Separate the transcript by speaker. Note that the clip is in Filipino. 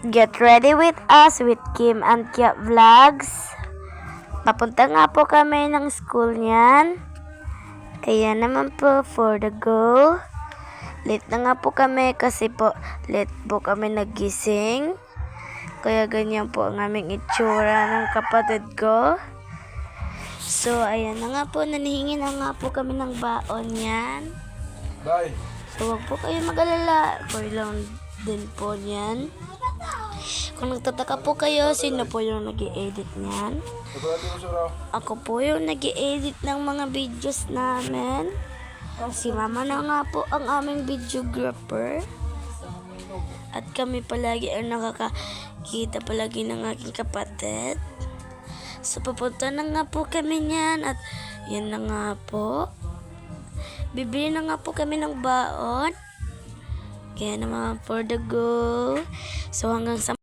Speaker 1: Get ready with us with Kim and Kia Vlogs. Papunta nga po kami ng school niyan. Kaya naman po for the go. Late na nga po kami kasi po late po kami nagising. Kaya ganyan po ang aming itsura ng kapatid ko. So ayan na nga po, nanihingi na nga po kami ng baon yan.
Speaker 2: Bye.
Speaker 1: So wag po kayo mag-alala. For lang din po yan. Kung nagtataka po kayo, sino po yung nag-i-edit niyan? Ako po yung nag-i-edit ng mga videos namin. Si mama na nga po ang aming videographer. At kami palagi ang nakakakita palagi ng aking kapatid. So papunta na nga po kami niyan. At yan na nga po. Bibili na nga po kami ng baon. Kaya naman for the go. So hanggang sa